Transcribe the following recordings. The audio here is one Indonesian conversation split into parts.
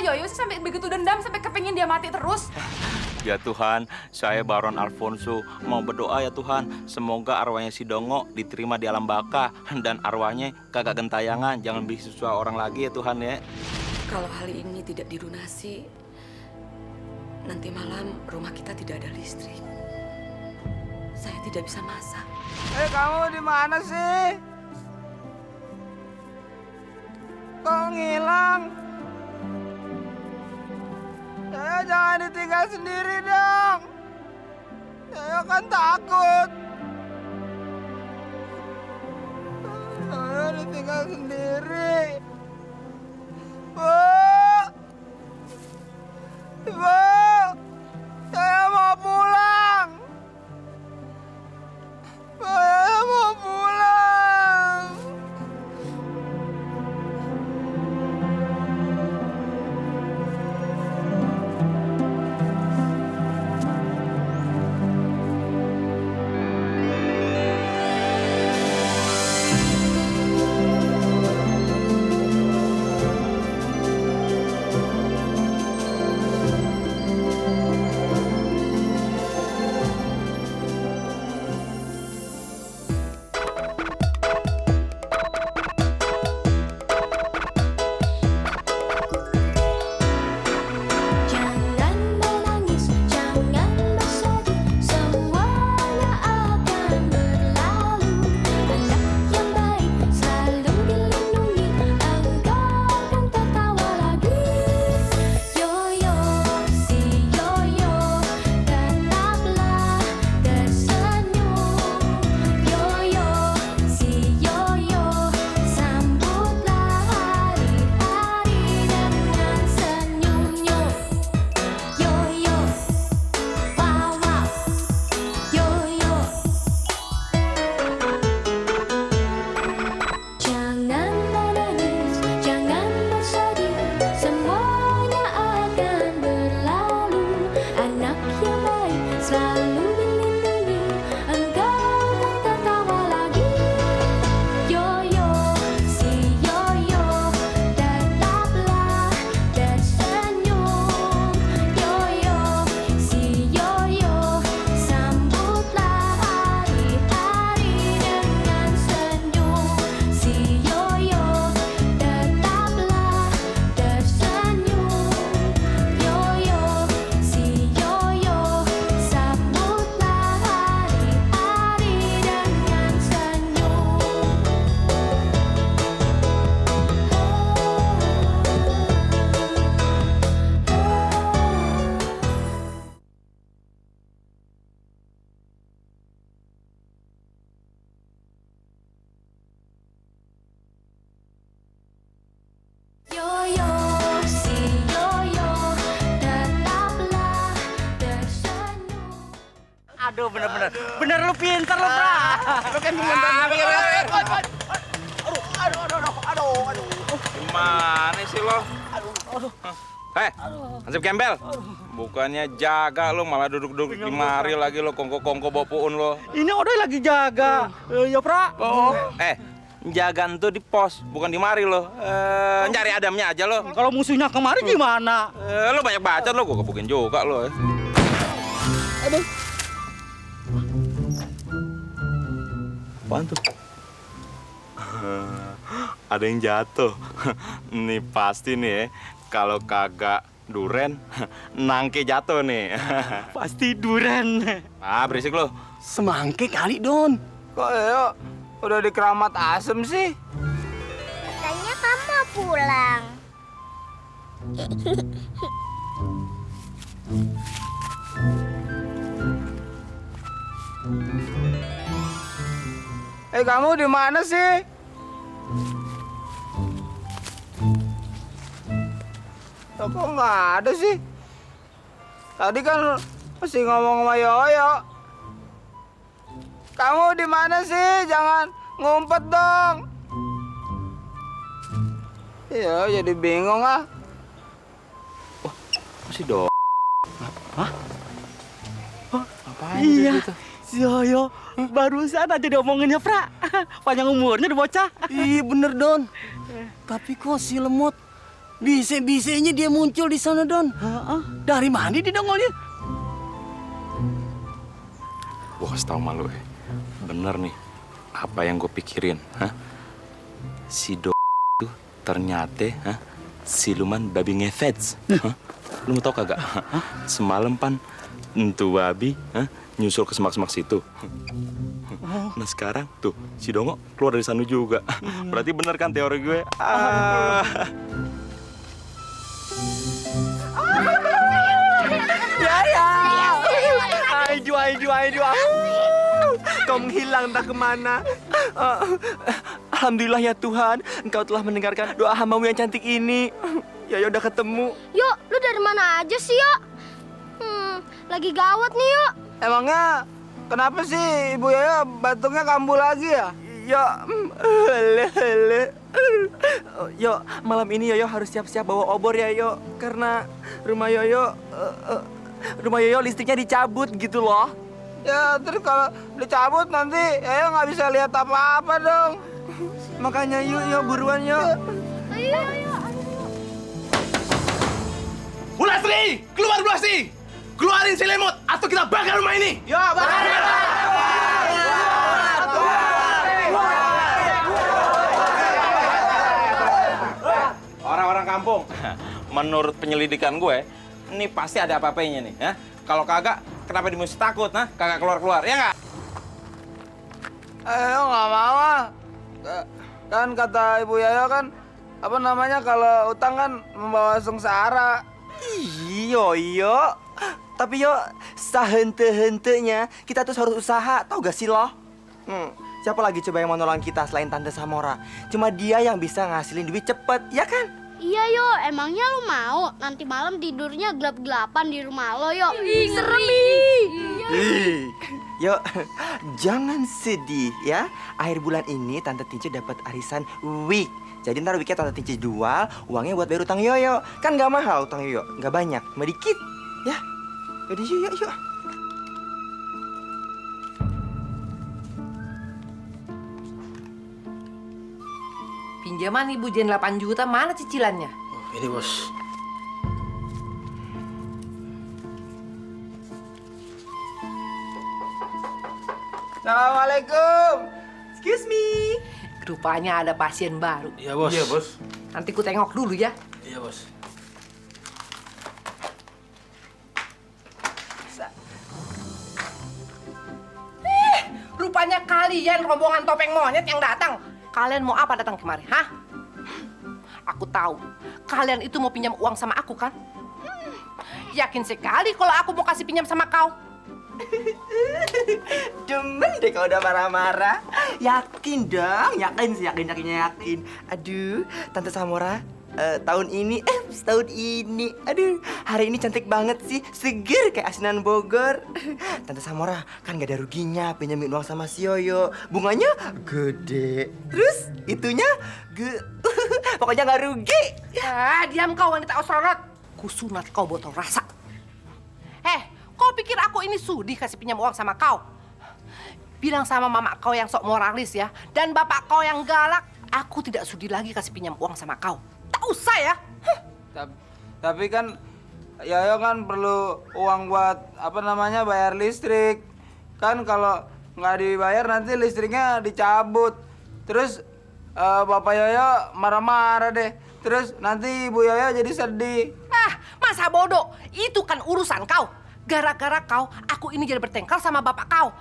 Yoyo sih sampai begitu dendam sampai kepingin dia mati terus? Ya Tuhan, saya Baron Alfonso mau berdoa ya Tuhan. Semoga arwahnya si Dongo diterima di alam baka. Dan arwahnya kagak gentayangan, jangan bisu orang lagi ya Tuhan ya. Kalau hal ini tidak dilunasi, nanti malam rumah kita tidak ada listrik. Saya tidak bisa masak. Kamu di mana sih? Kok ngilang? Saya jangan ditinggal sendiri dong. Saya kan takut. Saya ditinggal sendiri. Bu! Bu! Saya mau pulang. Saya mau pulang. Aduh, bener lu pinter lu, Pra. Lu kan pintar. Aduh. Gimana sih lo? Hei, Hansip Gembel. Bukannya jaga lo, malah duduk-duduk di mari lagi lo, kongko-kongko bopuun lo. Ini Odoy lagi jaga. Ya, Pra. Jaga tuh di pos, bukan di mari lo. Cari Adamnya aja lo. Kalau musuhnya kemari gimana? Lo banyak bacot lo, gue kebukin juga lo. Aduh. Apaan tuh? Ada yang jatuh. Nih pasti nih ya, kalau kagak duren, nangke jatuh nih. Pasti duren. Ah, berisik lo. Semangke kali, Don. Kok ya udah di keramat asem sih? Katanya kamu mau pulang. Kamu di mana sih? Kok nggak ada sih? Tadi kan masih ngomong sama Yoyo. Kamu di mana sih? Jangan ngumpet dong. Iya, jadi bingung ah. Masih dong. Hah? Apaan Iya. gitu? Si Yoyo barusan aja diomonginnya, Pra. Panjang umurnya udah bocah. Iya bener, Don. Tapi kok si lemot Bise-bisenya dia muncul di sana, Don. Dari mana dia dongolnya? Gua kasih tau malu bener nih apa yang gue pikirin, hah? Si itu ternyata siluman babi ngefets. Lu mau tau kagak? Semalam pan entu babi nyusul ke semak-semak situ. Nah sekarang tuh si Dongo keluar dari sana juga. Berarti bener kan teori gue? Ayo. Kau menghilang entah kemana. Alhamdulillah ya Tuhan, Engkau telah mendengarkan doa hamba-Mu yang cantik ini. Yoyo udah ketemu. Yuk, lu dari mana aja sih, Yuk? Lagi gawat nih, Yuk. Emangnya kenapa sih Ibu Yoyo batuknya kambuh lagi ya? Yo, Yo, malam ini Yoyo harus siap-siap bawa obor ya, Yo. Karena rumah Yoyo listriknya dicabut gitu loh. Ya terus kalau dicabut nanti Yoyo nggak bisa lihat apa-apa dong. Makanya yuk buruan yuk. Ayo. Bu Lastri, keluar Bu Lastri! Keluarin si lemot atau kita bakar rumah ini! Yo, bakar! Orang-orang kampung, menurut penyelidikan gue, ini pasti ada apa-apanya nih, ya? Kalau kagak, kenapa dia mesti takut, kagak keluar-keluar, ya nggak? Yoyo nggak mau ah. Kan kata Ibu Yoyo kan, apa namanya kalau utang kan membawa sengsara. Yo. Tapi yo, sahente-hentenya kita tuh harus usaha, tau gak sih lo? Siapa lagi coba yang mau nolong kita selain Tante Samora? Cuma dia yang bisa ngasilin duit cepet, ya kan? Iya, Yuk. Emangnya lu mau nanti malam tidurnya gelap-gelapan di rumah lo, Yuk? Serem nih. Yo, jangan sedih ya. Akhir bulan ini Tante Tinci dapat arisan wig. Jadi ntar wignya Tante Tinci jual, uangnya buat bayar utang Yoyo. Kan gak mahal utang Yoyo, gak banyak, cuma dikit. Ya, yaudah yuk. Pinjaman Ibu Jen 8 juta, mana cicilannya? Ini bos. Assalamualaikum. Excuse me. Rupanya ada pasien baru. Iya bos. Nanti ku tengok dulu ya. Iya bos. Rupanya kalian rombongan topeng monyet yang datang. Kalian mau apa datang kemari, hah? Aku tahu, kalian itu mau pinjam uang sama aku kan? Yakin sekali kalau aku mau kasih pinjam sama kau. Demen deh kalau udah marah-marah. Yakin dong, yakin. Aduh, Tante Samora, tahun ini, aduh, hari ini cantik banget sih, seger kayak asinan Bogor. Tante Samora, kan gak ada ruginya pinjamin uang sama si Yoyo. Bunganya gede, terus itunya pokoknya gak rugi. Diam kau wanita osrorot. Kusunat kau botol rasa. Kau pikir aku ini sudi kasih pinjam uang sama kau? Bilang sama mama kau yang sok moralis ya, dan bapak kau yang galak, aku tidak sudi lagi kasih pinjam uang sama kau. Tak usah ya. Tapi kan Yoyo kan perlu uang buat apa namanya bayar listrik. Kan kalau nggak dibayar nanti listriknya dicabut. Terus Bapak Yoyo marah-marah deh. Terus nanti Ibu Yoyo jadi sedih. Masa bodoh? Itu kan urusan kau. Gara-gara kau, aku ini jadi bertengkar sama bapak kau.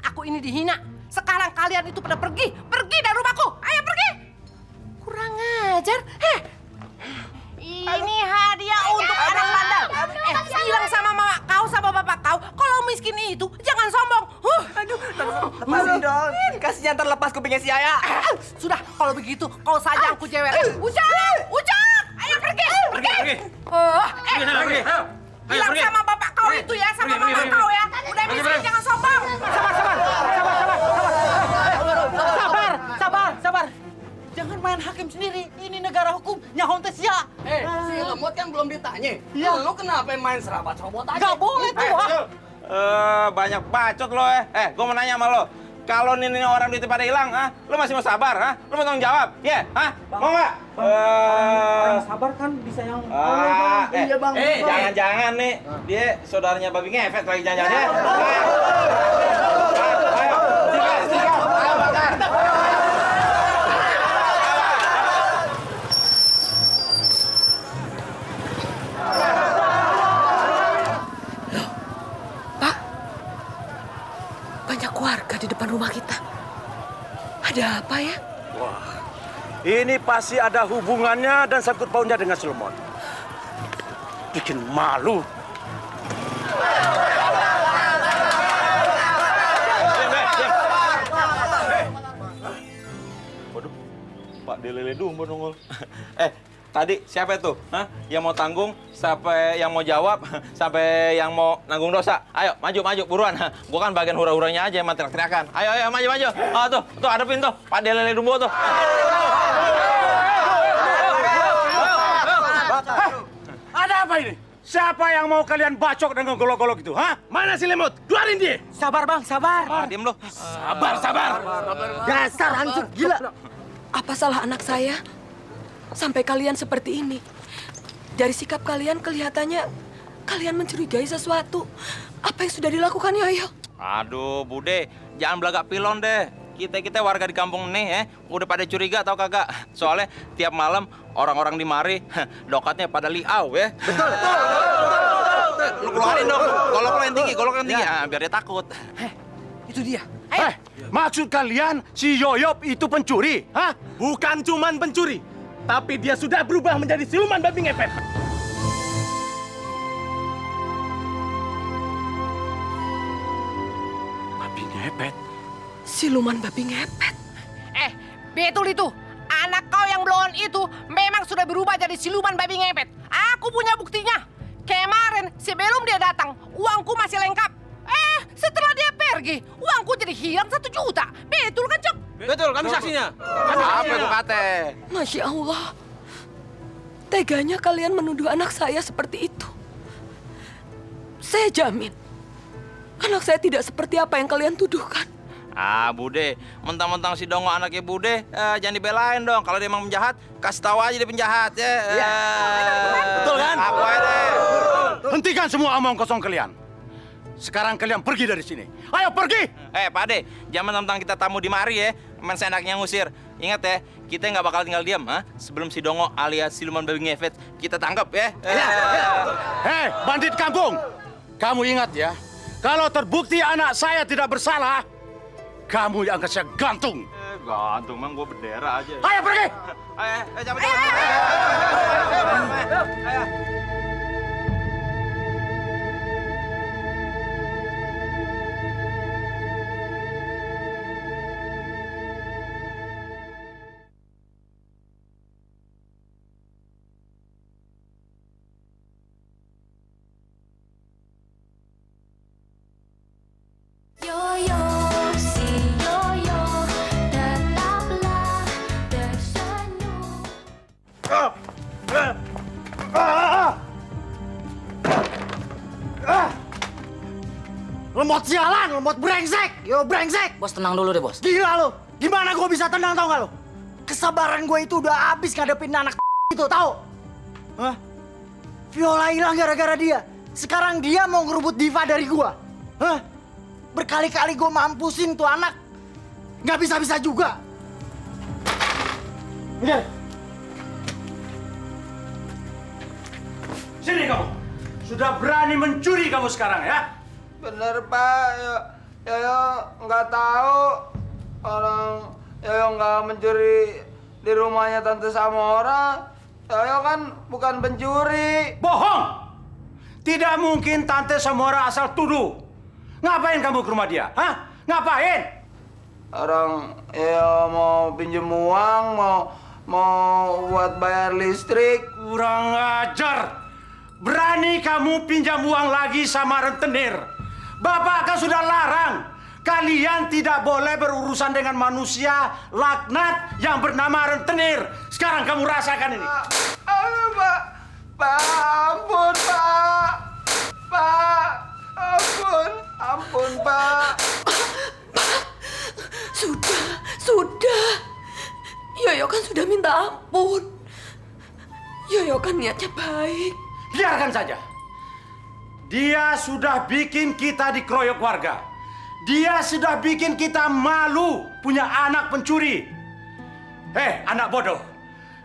Aku ini dihina. Sekarang kalian itu pada pergi dari rumahku. Ayo pergi. Kurang ajar. Ini hadiah untuk anak bandel. Bilang sama mama kau, sama bapak kau, kalau miskin itu jangan sombong. Lepasin dong, kasihan ntar lepas kupingnya si Ayah. Sudah, kalau begitu kau saja aku jewer. Ujang, ayo pergi. Pergi. Pergi. Bilang sama bapak kau itu ya, sama mama kau ya. Udah miskin jangan sombong. Sabar. Jangan main hakim sendiri. Ini negara hukum, nyahon tes ya. Si lemot kan belum ditanya. Lu kenapa main serabot-serabot aja? Gak boleh tuh. Banyak bacot lo. Gue mau nanya sama lo. Kalau ini orang duitnya pada hilang, lu masih mau sabar, lu mau tanggung jawab, ya, mau nggak? Orang sabar kan bisa yang Iya bang. Jangan-jangan nih, dia saudaranya babi ngefet lagi jangan-jangan ya. Ayo, sikat, ayo bakar. Pak, banyak warga di depan rumah kita. Ada apa ya? Ini pasti ada hubungannya dan sangkut pautnya dengan Sulmon. Bikin malu. Waduh, Pak Delele Dumbo nongol. Tadi siapa itu? Yang mau tanggung, sampai yang mau jawab, sampai yang mau nanggung dosa. Ayo, maju, buruan. Gua kan bagian hura-huranya aja yang teriak-teriakan. Ayo, maju. Tuh, hadapin tuh, Pak Delele Dumbo tuh. Ada apa ini? Siapa yang mau kalian bacok dengan golok-golok itu, Mana si lemot? Keluarin dia. Sabar bang, sabar. Diem lu. Sabar. Dasar hancur gila. Apa salah anak saya? Sampai kalian seperti ini. Dari sikap kalian kelihatannya kalian mencurigai sesuatu. Apa yang sudah dilakukan, Yoyo? Aduh, Bude, jangan belagak pilon deh. Kita warga di kampung nih, udah pada curiga tau kagak? Soalnya tiap malam orang-orang di mari dokatnya pada liau ya. Betul. Lu keluarin dong, golok yang tinggi, biar dia takut. Itu dia. Maksud kalian si Yoyop itu pencuri, Bukan cuman pencuri, tapi dia sudah berubah menjadi siluman babi ngepet. Babi ngepet. Siluman babi ngepet. Betul itu. Anak kau yang blon itu memang sudah berubah jadi siluman babi ngepet. Aku punya buktinya. Kemarin sebelum dia datang, uangku masih lengkap. Setelah dia pergi, uangku jadi hilang 1 juta. Betul kan, Cok? Betul, kami saksinya. Apa itu kate? Masya Allah. Teganya kalian menuduh anak saya seperti itu. Saya jamin, anak saya tidak seperti apa yang kalian tuduhkan. Bude, mentang-mentang si Dongo anaknya Bude, jangan dibelain dong. Kalau dia emang penjahat, kasih tahu aja dia penjahat ya. Betul kan? Aku aja deh. Hentikan semua omong kosong kalian. Sekarang kalian pergi dari sini. Ayo pergi! Pak De, jangan mentang-mentang kita tamu di mari ya, main seenaknya ngusir. Ingat ya, kita nggak bakal tinggal diam, sebelum si Dongo alias siluman babi ngefet kita tangkap ya. Hei, bandit kampung! Kamu ingat ya, kalau terbukti anak saya tidak bersalah, kamu yang akan saya gantung. Gantung, emang gue bendera aja. Ayo pergi! Ayo, cepet. Ayo. Yoyo, si Yoyo, tetaplah tersenyum. Lemot sialan, lemot brengsek. Yo brengsek. Bos, tenang dulu deh, Bos. Gila lo. Gimana gue bisa tenang tau gak lo? Kesabaran gue itu udah habis ngadepin anak itu tau? Viola hilang gara-gara dia. Sekarang dia mau ngerebut Diva dari gue. Berkali-kali gue mampusin tuh anak. Nggak bisa-bisa juga. Sini kamu. Sudah berani mencuri kamu sekarang ya? Bener, Pak. Yoyo nggak tahu. Orang Yoyo nggak mencuri di rumahnya Tante Samora. Yoyo kan bukan pencuri. Bohong! Tidak mungkin Tante Samora asal tuduh. Ngapain kamu ke rumah dia? Ngapain? Orang Yoyo mau pinjem uang, mau buat bayar listrik. Kurang ajar. Berani kamu pinjam uang lagi sama rentenir. Bapak kan sudah larang. Kalian tidak boleh berurusan dengan manusia laknat yang bernama rentenir. Sekarang kamu rasakan ini. Aduh, Pak. Pak, ampun, Pak. Pak, ampun, Pak. kan sudah minta ampun. Yoyo kan niatnya baik. Biarkan saja. Dia sudah bikin kita dikeroyok warga. Dia sudah bikin kita malu punya anak pencuri. Anak bodoh.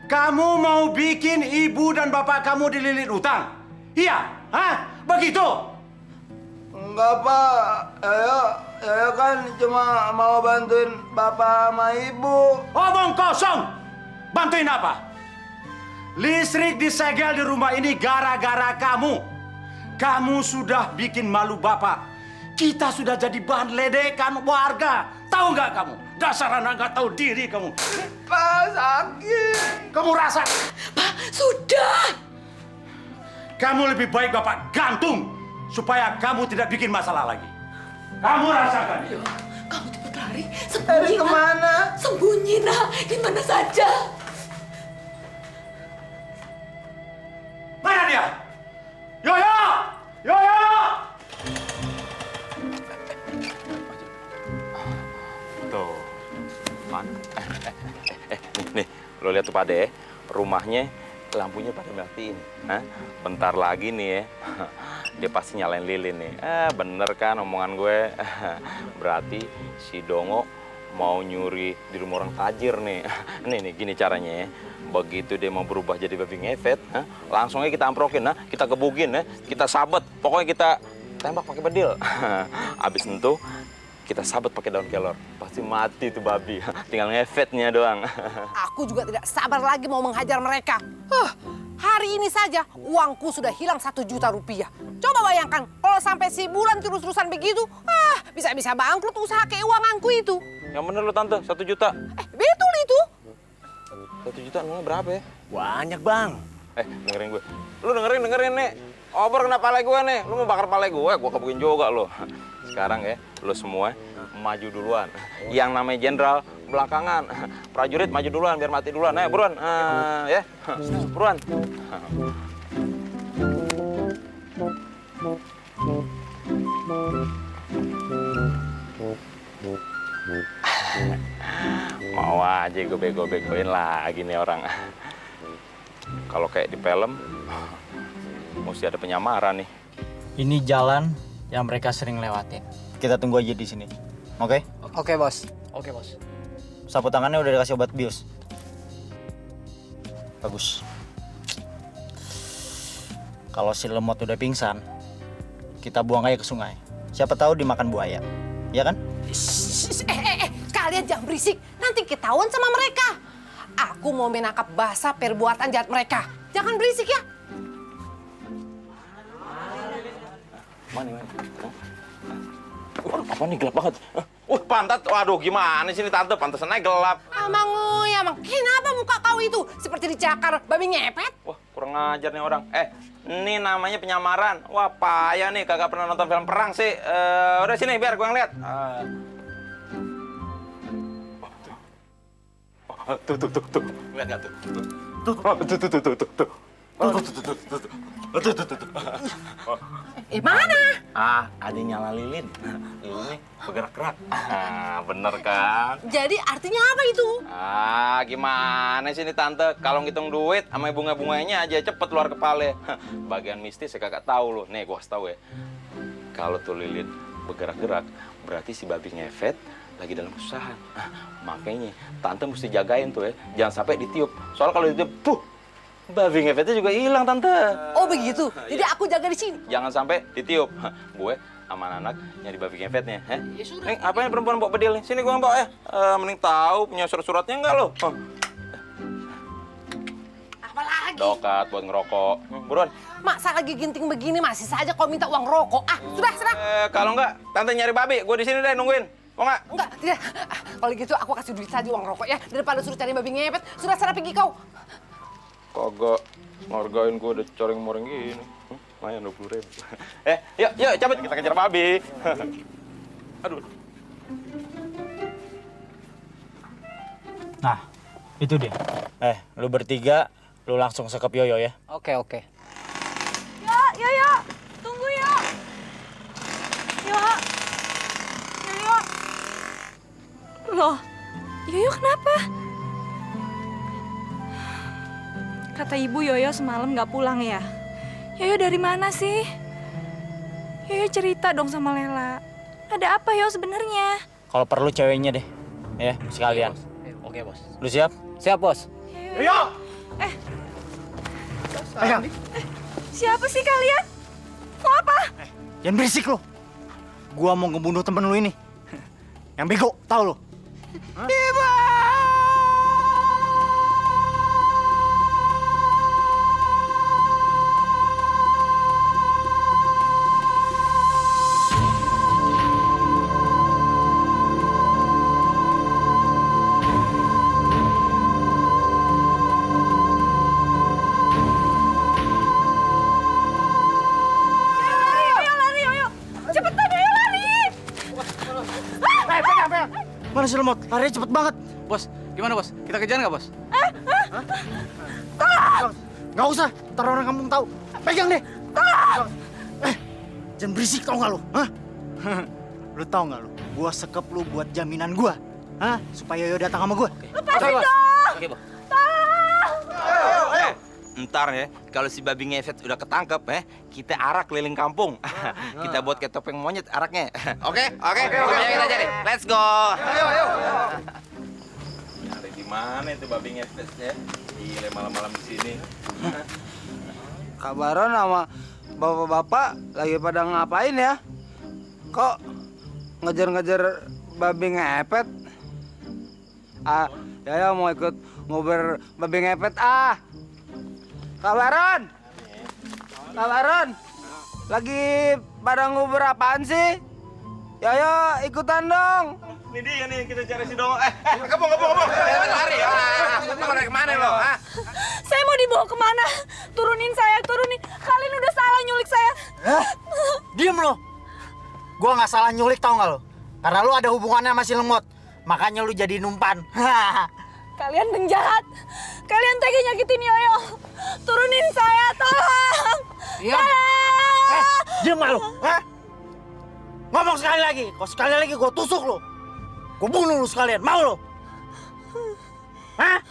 Kamu mau bikin ibu dan bapak kamu dililit utang? Iya? Hah? Begitu? Enggak, Pak. Yoyo kan cuma mau bantuin bapak sama ibu. Omong kosong. Bantuin apa? Listrik disegel di rumah ini gara-gara kamu. Kamu sudah bikin malu bapak. Kita sudah jadi bahan ledekan warga. Tahu nggak kamu? Dasar anak nggak tahu diri kamu. Pak, sakit. Kamu rasa? Pak, sudah. Kamu lebih baik bapak gantung supaya kamu tidak bikin masalah lagi. Kamu rasakan. Yo, kamu cepat lari. Lari Sembunyi. kemana? Sembunyi, nak. Di mana saja. Mana dia? Yoyo! Yoyo! Tuh, mana? Nih, lo lihat tuh Pade, rumahnya lampunya pada matiin. Bentar lagi nih ya, dia pasti nyalain lilin nih. Bener kan omongan gue? Berarti si Dongo mau nyuri di rumah orang tajir nih. Nih, gini caranya ya. Begitu dia mau berubah jadi babi ngepet, langsung aja kita amprokin, kita gebugin, kita sabet. Pokoknya kita tembak pakai bedil. Abis itu kita sabet pakai daun kelor. Pasti mati tuh babi. Tinggal ngefetnya doang. Aku juga tidak sabar lagi mau menghajar mereka. Hari ini saja uangku sudah hilang 1 juta rupiah. Coba bayangkan kalau sampai si Bulan terus-terusan begitu, bisa-bisa bangkrut usaha keuanganku itu. Yang bener lo tante, 1 juta. Betul itu. 1 juta emangnya berapa ya? Banyak, Bang. Dengerin gue. Lu dengerin nih. Obor kena pale gue nih. Lu mau bakar pale gue kebukin juga lo. Sekarang ya, lu semua maju duluan. Yang namanya jenderal belakangan. Prajurit maju duluan biar mati duluan. Buruan. Ya. Buruan. Mau aja gue bego-begoin lagi nih orang. Kalau kayak di film, mesti ada penyamaran nih. Ini jalan yang mereka sering lewatin. Kita tunggu aja di sini. Oke? Oke, Bos. Oke, Bos. Sapu tangannya udah dikasih obat bius. Bagus. Kalau si lemot udah pingsan, kita buang aja ke sungai. Siapa tahu dimakan buaya. Ya kan? Kalian jangan berisik. Nanti ketahuan sama mereka. Aku mau menangkap basah perbuatan jahat mereka. Jangan berisik ya. Mana? Apa nih gelap banget? Pantat. Waduh, gimana sih ini tante? Pantesan aja gelap. Amang, kenapa muka kau itu seperti dicakar babi ngepet? Wah, kurang ajar nih orang. Ini namanya penyamaran. Wah, payah nih, kagak pernah nonton film perang sih. Udah sini, biar gue ngeliat. Tuh. Lihat nggak tuh? Tuh. Mana? Ada nyala lilin. Lilinnya bergerak-gerak. Bener kan? Jadi artinya apa itu? Gimana sih ini tante? Kalau ngitung duit sama bunga-bunganya aja cepet keluar kepala. Bagian mistis saya kagak tahu loh. Nih gua kasih tahu ya. Kalau tuh lilin bergerak-gerak, berarti si babi ngefet lagi dalam kesusahan. Makanya tante mesti jagain tuh ya. Jangan sampai ditiup. Soalnya kalau ditiup, babi ngefetnya juga hilang tante. Oh begitu. Jadi aku jaga di sini. Jangan sampai ditiup. Gue sama anak nyari babi ngefetnya. Ya sudah. Nih, apain perempuan bawa bedil nih? Sini gue bawa ya. Mending tahu punya surat-suratnya enggak lo? Apa lagi? Dokat buat ngerokok. Buruan. Masa lagi ginting begini masih saja kau minta uang rokok? Sudah serah. Kalau enggak, tante nyari babi. Gue di sini deh nungguin. Mau nggak? Enggak, tidak. Kalau gitu aku kasih duit saja uang rokok ya. Daripada suruh cari babi ngepet. Sudah serah pergi kau. Kagak ngargain gue udah coreng-moreng gini. Lumayan 20.000. Yuk, cabut kita kejar babi. Aduh. Nah, itu dia. Lu bertiga, lu langsung sekep Yoyo ya. Oke. Yo. Tunggu yo. Yo. Loh, Yoyo kenapa? Kata ibu Yoyo semalam nggak pulang ya. Yoyo dari mana sih? Yoyo cerita dong sama Lela. Ada apa Yo sebenarnya? Kalau perlu ceweknya deh, ya sekalian. Oke, Bos. Lu siap? Siap, Bos. Ayo! Ayo! Siapa sih kalian? Mau apa? Jangan berisik lo. Gua mau ngebunuh temen lu ini. Yang bego, tahu lo? Ibu! Mana si lemot? Larinya cepet banget. Bos, gimana, Bos? Kita kejar nggak, Bos? Nggak usah, ntar orang kampung tahu. Pegang deh. Jangan berisik tau nggak lu? Hah? Lu tau nggak lu? Gua sekep lu buat jaminan gua. Hah? Supaya Yoyo datang sama gua. Lepasin dong! Oke, Bos. Ntar ya, kalau si babi ngefet udah ketangkep ya, kita arak keliling kampung. Kita buat kayak topeng monyet araknya. Oke? Ayo kita cari. Let's go. Ayo. Nyari di mana itu babi ngefetnya? Gile malam-malam di sini. Kak Baron sama bapak-bapak lagi pada ngapain ya? Kok ngejar-ngejar babi ngepet? Ya mau ikut ngobrol babi ngepet ah. Kak Baron! Kak Baron! Lagi pada ngobrol apaan sih? Yo, ikutan dong! Ini dia nih, kita cari si Dongo. Kebong. Lari. Mau lari kemana lo? Saya mau dibawa kemana? Turunin saya, turunin. Kalian udah salah nyulik saya. Diem lo. Gua nggak salah nyulik tau nggak lo? Karena lu ada hubungannya sama si lemot. Makanya lu jadi numpan. Kalian penjahat. Kalian tega nyakitin Yoyo. Turunin saya, tolong. Iya. Diem nggak lu? Hah? Ngomong sekali lagi. Kalau sekali lagi gua tusuk lu. Gua bunuh lu sekalian. Mau lu? Hah?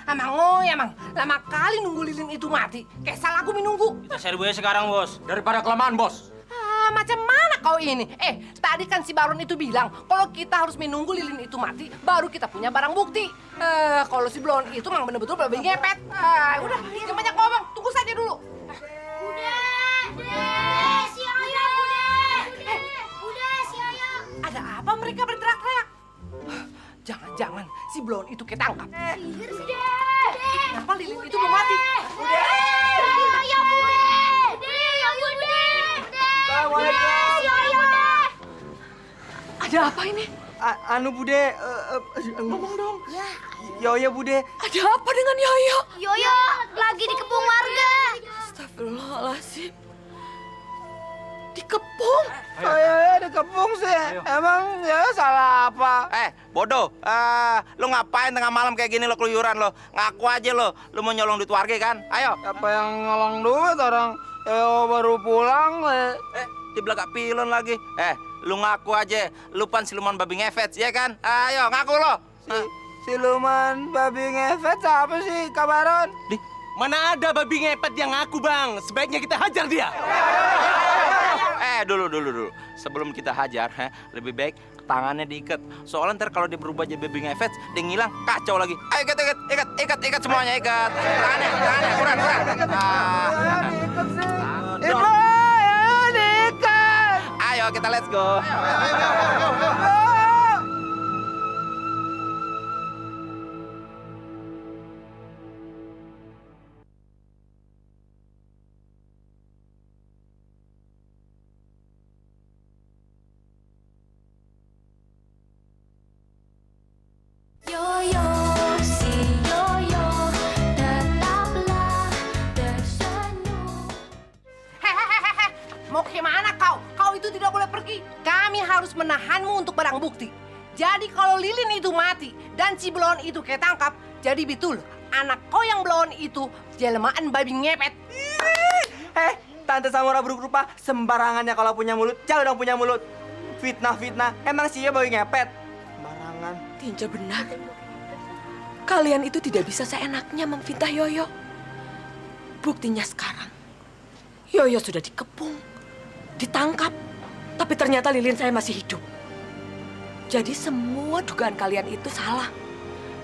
Emang lama kali nunggu lilin itu mati. Kayak salah aku menunggu. Kita serbu aja sekarang, Bos. Daripada kelamaan, Bos. Macam mana kau ini? Tadi kan si Baron itu bilang kalau kita harus menunggu lilin itu mati, baru kita punya barang bukti. Kalau si Blon itu memang bener-betul babi ngepet. Udah, jangan banyak ngomong. Tunggu saja dulu. Si Yoyo, Bude, si Yoyo. Ada apa mereka berteriak-teriak? Jangan-jangan si Blon itu ketangkap. Kenapa lilin itu belum mati? Yoyo, Bude. Ada apa ini? Anu Bude, ngomong dong. Yoyo Bude. Ada apa dengan Yoyo? Yoyo lagi di kebun warga. Astagfirullahaladzim. Dikepung? Ya dikepung sih. Emang ya salah apa? Bodoh. Lu ngapain tengah malam kayak gini lo keluyuran lo? Ngaku aja lo. Lu mau nyolong duit warga kan? Ayo. Apa yang nyolong duit orang baru pulang? Di belakang pilon lagi. Lu ngaku aja. Lu pan siluman babi ngefet, ya kan? Ayo, ngaku lo. Siluman babi ngefet apa sih, Kak Baron? Mana ada babi ngepet yang ngaku, Bang? Sebaiknya kita hajar dia. Dulu. Sebelum kita hajar, lebih baik tangannya diikat. Soalnya ntar kalau dia berubah jadi babi ngefet, dia ngilang, kacau lagi. Ayo ikat semuanya, ikat. Tangannya, kurang. Ibu, ayo diikat. Ayo kita let's go. Yoyo, si Yoyo, tetaplah tersenyum. Hehehe, mau kemana kau? Kau itu tidak boleh pergi. Kami harus menahanmu untuk barang bukti. Jadi kalau lilin itu mati dan si Blon itu ketangkap, jadi betul anak kau yang Blon itu jelmaan babi ngepet. Tante Samora buruk rupa sembarangannya kalau punya mulut. Jangan dong punya mulut. Fitnah. Emang sih ya babi ngepet? Sembarangan. Tinja benar. kalian itu tidak bisa seenaknya memfitnah Yoyo. Buktinya sekarang, Yoyo sudah dikepung, ditangkap, tapi ternyata lilin saya masih hidup. Jadi semua dugaan kalian itu salah.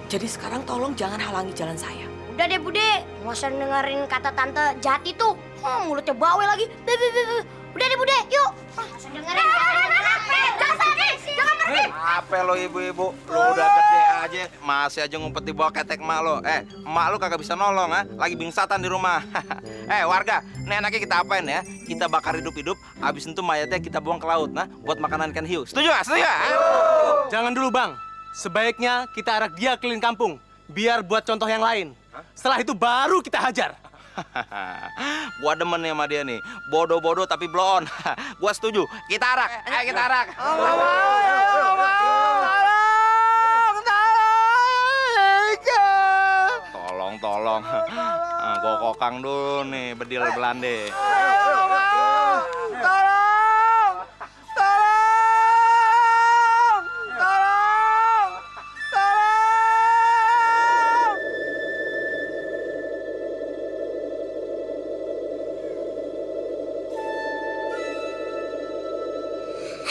Jadi sekarang tolong jangan halangi jalan saya. Udah deh Bude, nggak usah dengerin kata tante jahat itu. Mulutnya bawel lagi. Udah deh Bude, yuk. Nggak usah dengerin. Jangan pergi. Apa lo ibu-ibu? Lo udah gede aja, masih aja ngumpet di bawah ketek emak lo. Emak lo kagak bisa nolong, ha? Lagi bingsatan di rumah. Warga, nih enaknya kita apain ya? Kita bakar hidup-hidup, abis itu mayatnya kita buang ke laut, nah, buat makanan ikan hiu. Setuju gak? Setuju gak? Jangan dulu bang, sebaiknya kita arak dia keliling kampung, biar buat contoh yang lain. Setelah itu baru kita hajar. Gua demen nih sama dia nih, bodoh-bodoh tapi blow on. Gua setuju, kita arak, ayo kita arak. Tolong. Gua kokang dulu nih, bedil Belande.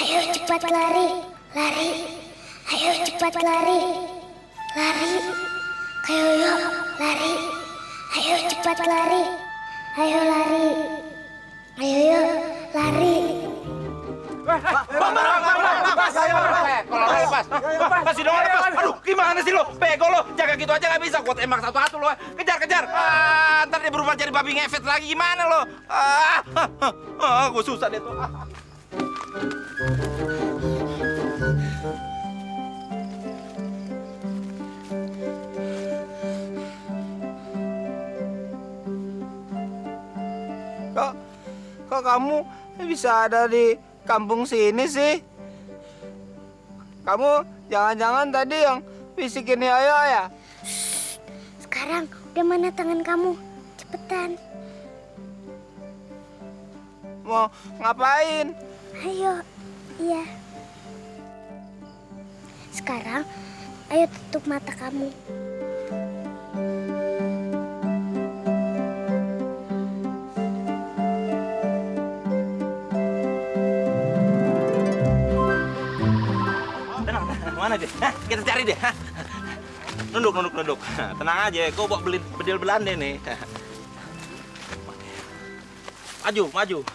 Ayo cepat lari. Ayo cepat lari. Ayo lari. Ayo cepat lari. Ayo lari. Ayo lari. Kalau lepas, masih dong lepas. Aduh, gimana sih lo? Bego lo, jaga gitu aja nggak bisa. Gua tembak satu-satu lo. Kejar. Ntar dia berubah jadi babi ngefet lagi gimana lo? Gua susah deh tuh. Kok kamu bisa ada di kampung sini sih? Kamu jangan-jangan tadi yang bisikin Yoyo ya? Sekarang udah mana tangan kamu? Cepetan. Mau ngapain? Ayo. Iya. Sekarang ayo tutup mata kamu. Mana dia? Kita cari dia. Nunduk. Tenang aja, gue bawa bedil Belanda nih. Maju.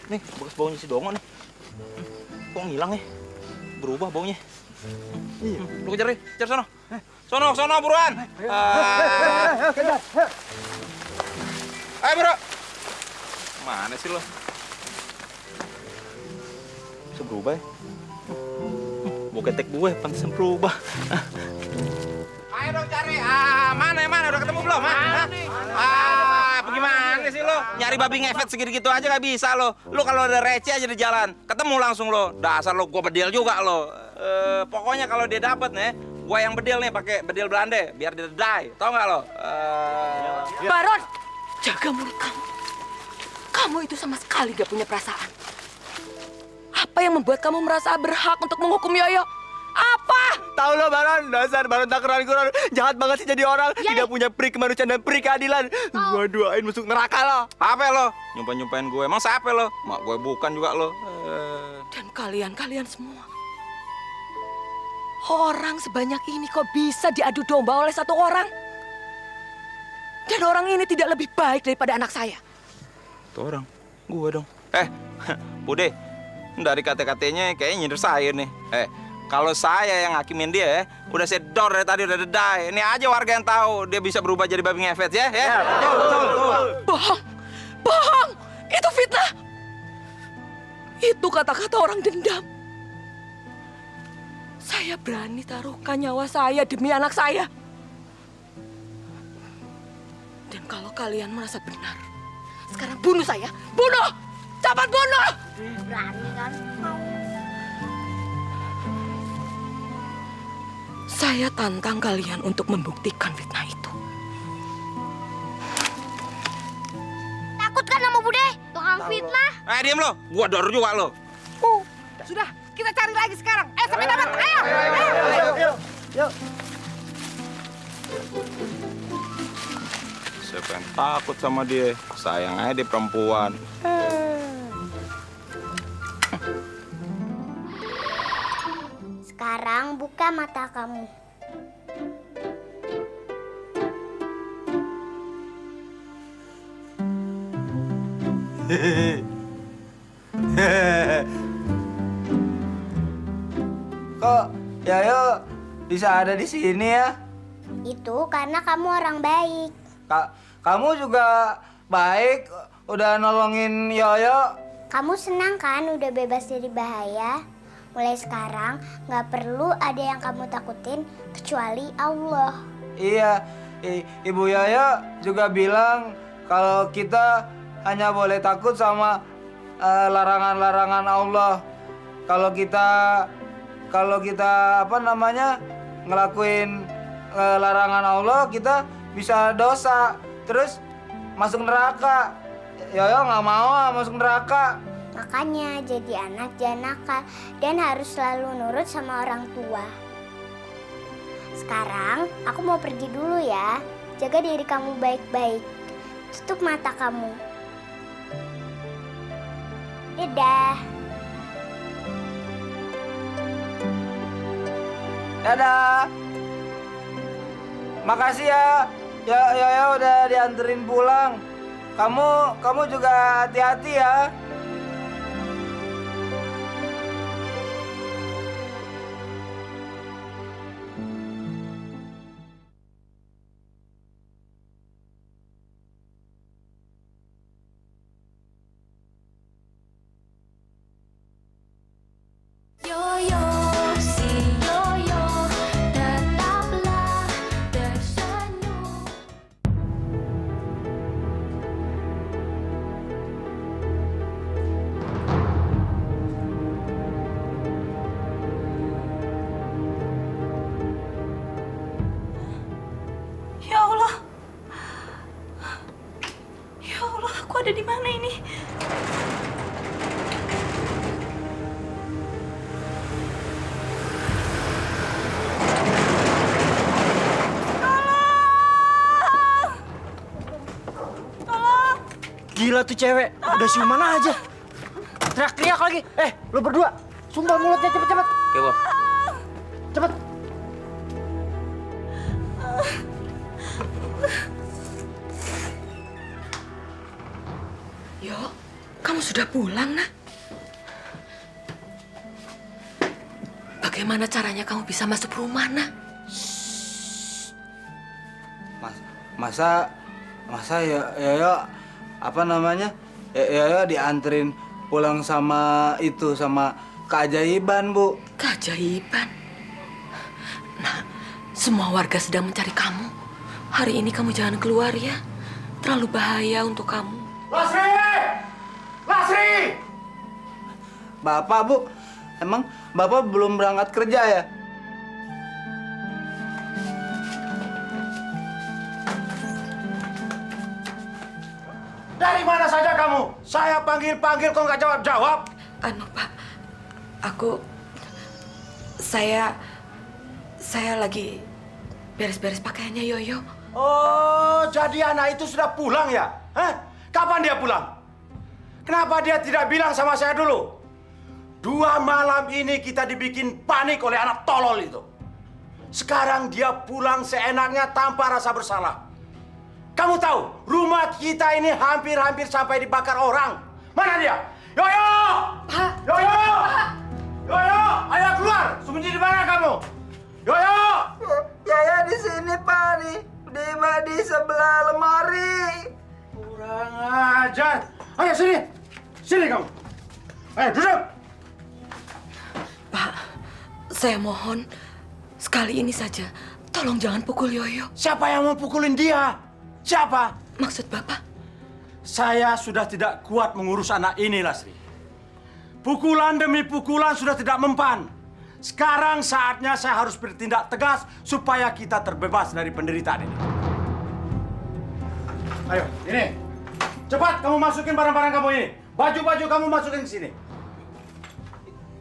Nih, bekas baunya si Dongo nih. Kok ngilang ya? Berubah baunya. Lu kejar deh, kejar sono. Sono buruan. Ayo bro. Mana sih lo? Bisa berubah ya? Bau ketek gue, pantesan berubah. Ayo dong cari. Mana? Udah ketemu belum? Bagaimana sih lo? Nyari babi ngefet segitu-gitu aja gak bisa lo. Lo kalau ada receh aja di jalan, ketemu langsung lo. Dasar lo, gue bedil juga lo. Pokoknya kalau dia dapet nih, gue yang bedil nih pakai bedil Belanda, biar dia die. Tau gak lo? Baron, jaga mulut kamu. Kamu itu sama sekali gak punya perasaan. Apa yang membuat kamu merasa berhak untuk menghukum Yoyo? Apa? Tahu lo Baron, dasar Baron takaran kurang jahat banget sih jadi orang. Tidak punya peri kemanusiaan dan peri keadilan. Gua doain masuk neraka lo. Apa lo? Nyumpain gue, emang siapa lo? Mak gue bukan juga lo. Dan kalian semua. Orang sebanyak ini kok bisa diadu domba oleh satu orang? Dan orang ini tidak lebih baik daripada anak saya. Itu orang, gue dong. Bude, dari kata-katanya kayaknya nyindir saya nih. Kalau saya yang hakimin dia, udah saya dor dari tadi, udah dedai. Ini aja warga yang tahu dia bisa berubah jadi babi ngefet ya. Betul. Bohong, itu fitnah. Itu kata-kata orang dendam. Saya berani taruhkan nyawa saya demi anak saya. Dan kalau kalian merasa benar, sekarang bunuh saya. Bunuh! Cepat bunuh! Berani kan? Saya tantang kalian untuk membuktikan fitnah itu. Takut kan sama Bude? Tuh Tukang fitnah. Diam lo, gua dor juga lo. Sudah, kita cari lagi sekarang. Sampai dapat. Ayo. Yuk. Siapa yang takut sama dia? Sayang aja dia perempuan. Sekarang buka mata kamu. Kok Yoyo bisa ada di sini ya? Itu karena kamu orang baik. Kamu juga baik, udah nolongin Yoyo. Kamu senang kan udah bebas dari bahaya? Mulai sekarang nggak perlu ada yang kamu takutin kecuali Allah. Iya, Ibu Yoyo juga bilang kalau kita hanya boleh takut sama larangan-larangan Allah. Kalau kita ngelakuin larangan Allah, kita bisa dosa, terus masuk neraka. Yoyo nggak mau masuk neraka. Makanya jadi anak jangan nakal dan harus selalu nurut sama orang tua. Sekarang aku mau pergi dulu ya. Jaga diri kamu baik-baik. Tutup mata kamu. Dadah. Dadah. Makasih ya. Ya udah dianterin pulang. Kamu juga hati-hati ya. Yoyo, si Yoyo, tetaplah tersenyum. Ya Allah. Ya Allah, aku ada di mana ini? Gila tuh cewek, udah siuman aja. Teriak-teriak lagi. Lo berdua, sumbang mulutnya cepet-cepet. Oke, Bos. Cepet. Yo, kamu sudah pulang, nak? Bagaimana caranya kamu bisa masuk rumah, nak? Masa Yoyo Yoyo dianterin pulang sama keajaiban, Bu. Keajaiban. Nah, semua warga sedang mencari kamu. Hari ini kamu jangan keluar ya. Terlalu bahaya untuk kamu. Lasri! Lasri! Bapak, Bu, emang Bapak belum berangkat kerja ya? Dari mana saja kamu? Saya panggil-panggil kok nggak jawab-jawab. Pak, saya lagi beres-beres pakaiannya Yoyo. Oh, jadi anak itu sudah pulang ya? Hah? Kapan dia pulang? Kenapa dia tidak bilang sama saya dulu? 2 malam ini kita dibikin panik oleh anak tolol itu. Sekarang dia pulang seenaknya tanpa rasa bersalah. Kamu tahu, rumah kita ini hampir-hampir sampai dibakar orang. Mana dia? Yoyo! Pak! Yoyo! Yoyo! Ayo keluar! Sembunyi di mana kamu? Yoyo! Yoyo di sini, Pak, di sebelah lemari. Kurang ajar. Ayo sini. Sini kamu. Ayo duduk. Pak, saya mohon sekali ini saja tolong jangan pukul Yoyo. Siapa yang mau pukulin dia? Siapa? Maksud Bapak? Saya sudah tidak kuat mengurus anak ini, Lasri. Pukulan demi pukulan sudah tidak mempan. Sekarang saatnya saya harus bertindak tegas supaya kita terbebas dari penderitaan ini. Ayo, ini. cepat kamu masukin barang-barang kamu ini. Baju-baju kamu masukin ke sini.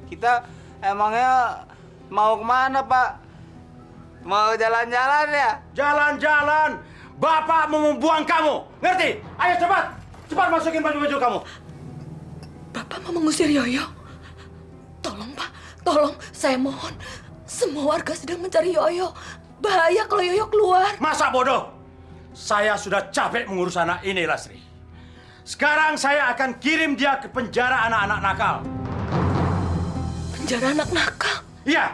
Kita emangnya mau kemana, Pak? Mau jalan-jalan ya? Jalan-jalan. Bapak mau membuang kamu. Ngerti? Ayo cepat. Cepat masukin baju-baju kamu. Bapak mau mengusir Yoyo? Tolong, Pak. Tolong, saya mohon. Semua warga sedang mencari Yoyo. Bahaya kalau Yoyo keluar. Masa bodoh? Saya sudah capek mengurus anak ini, Lasri. Sekarang saya akan kirim dia ke penjara anak-anak nakal. Penjara anak nakal? Iya.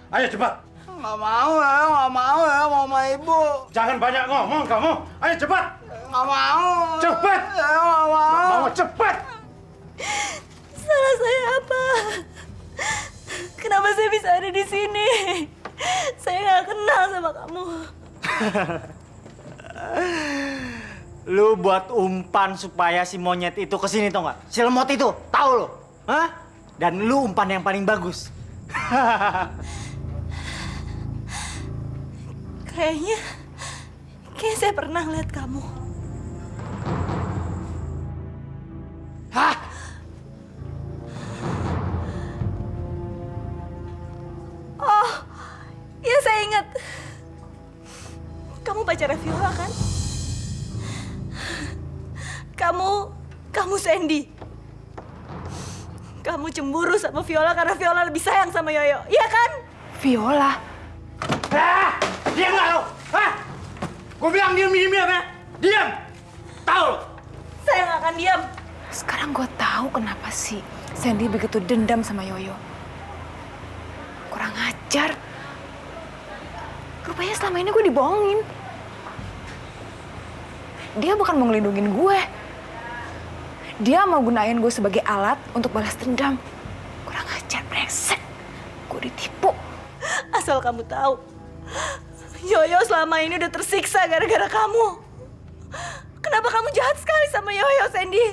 Ayo cepat. Nggak mau ya, mau sama ibu. Jangan banyak ngomong kamu. Ayo cepat. Nggak mau. Cepat. Nggak mau. Mau cepat. Salah saya apa? Kenapa saya bisa ada di sini? Saya nggak kenal sama kamu. Lu buat umpan supaya si monyet itu kesini tau nggak? Si lemot itu, tahu lo? Hah? Dan lu umpan yang paling bagus. Kayaknya saya pernah lihat kamu. Hah? Oh, ya saya ingat. Kamu pacarnya Viola kan? Kamu Sandy. Kamu cemburu sama Viola karena Viola lebih sayang sama Yoyo, iya kan? Viola? Diam nggak lo? Hah? Gue bilang diam ya? Diam! Tahu lo? Saya nggak akan diam. Sekarang gue tahu kenapa sih Sandy begitu dendam sama Yoyo. Kurang ajar. Rupanya selama ini gue dibohongin. Dia bukan mau ngelindungin gue. Dia mau gunain gue sebagai alat untuk balas dendam. Kurang ajar, brengsek. Gue ditipu. Asal kamu tahu, Yoyo selama ini udah tersiksa gara-gara kamu. Kenapa kamu jahat sekali sama Yoyo, Sandy?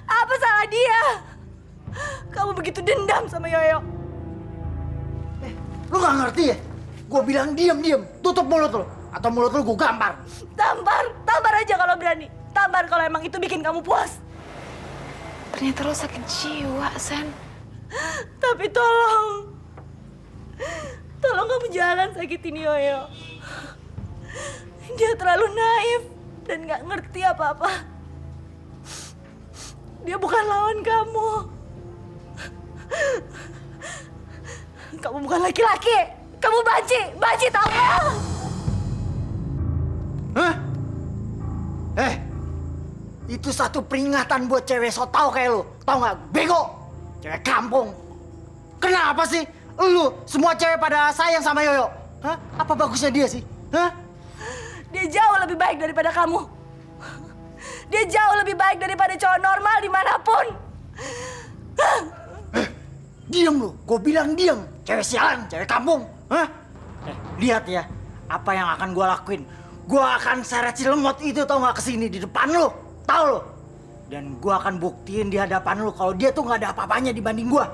Apa salah dia? Kamu begitu dendam sama Yoyo. Lu nggak ngerti ya? Gue bilang diam. Tutup mulut lo. Atau mulut lu gue gampar. Tampar aja kalau berani. Tampar kalau emang itu bikin kamu puas. Ternyata lo sakit jiwa, Sen. Tapi tolong kamu jangan sakitin Yoyo. Dia terlalu naif dan nggak ngerti apa-apa. Dia bukan lawan kamu. Kamu bukan laki-laki. Kamu banci tahu nggak? Hah? Itu satu peringatan buat cewek so tau kayak lu. Tau nggak? Bego. Cewek kampung. Kenapa sih lu semua cewek pada sayang sama Yoyo? Hah? Apa bagusnya dia sih? Hah? Dia jauh lebih baik daripada kamu. Dia jauh lebih baik daripada cowok normal dimanapun. Diam lu. Gue bilang diam. Cewek sialan, cewek kampung. Hah? Lihat ya. Apa yang akan gue lakuin. Gue akan seret si lemot itu tau nggak kesini di depan lu. Tahu lo? Dan gue akan buktiin di hadapan lu kalau dia tuh nggak ada apa-apanya dibanding gue.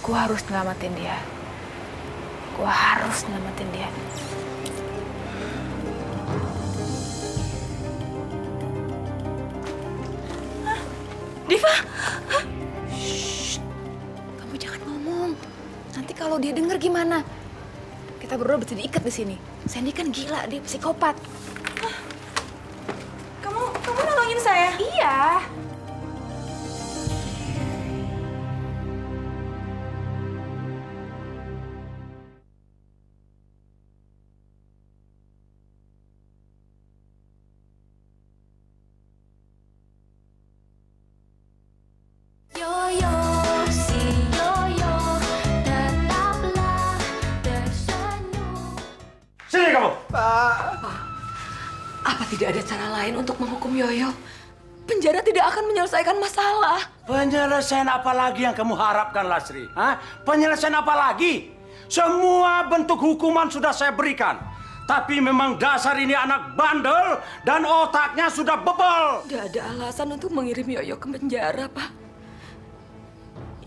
Gue harus nyelamatin dia. Diva, Shh, kamu jangan ngomong. Nanti kalau dia denger gimana? Kita berdua bisa diikat di sini. Sandy kan gila, dia psikopat. kamu nolongin saya? Iya. Yoyo, si Yoyo, tetaplah tersenyum. Sini kamu. Apa tidak ada cara lain untuk menghukum Yoyo? Penjara tidak akan menyelesaikan masalah. Penyelesaian apa lagi yang kamu harapkan, Lasri? Hah? Penyelesaian apa lagi? Semua bentuk hukuman sudah saya berikan. Tapi memang dasar ini anak bandel dan otaknya sudah bebal. Tidak ada alasan untuk mengirim Yoyo ke penjara, Pak.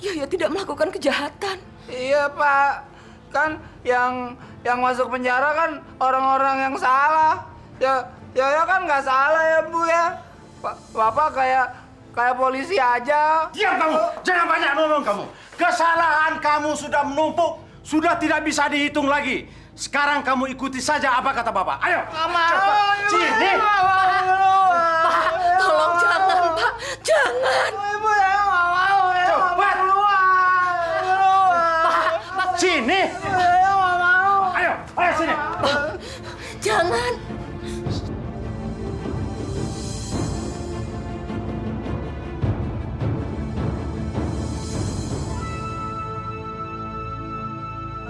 Yoyo tidak melakukan kejahatan. Iya Pak, kan yang masuk penjara kan orang-orang yang salah. Ya kan nggak salah ya Bu ya. Bapak kayak polisi aja. Diam kamu, jangan banyak ngomong kamu. Kesalahan kamu sudah menumpuk, sudah tidak bisa dihitung lagi. Sekarang kamu ikuti saja apa kata Bapak. Ayo, cepat. Sini. Pak, tolong jangan, Pak. Jangan. Ibu ya nggak mau ya. Cepat. Pak, Sini. Ayo, sini. jangan.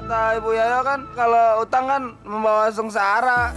Kata Ibu Yoyo kan kalau utang kan membawa sengsara.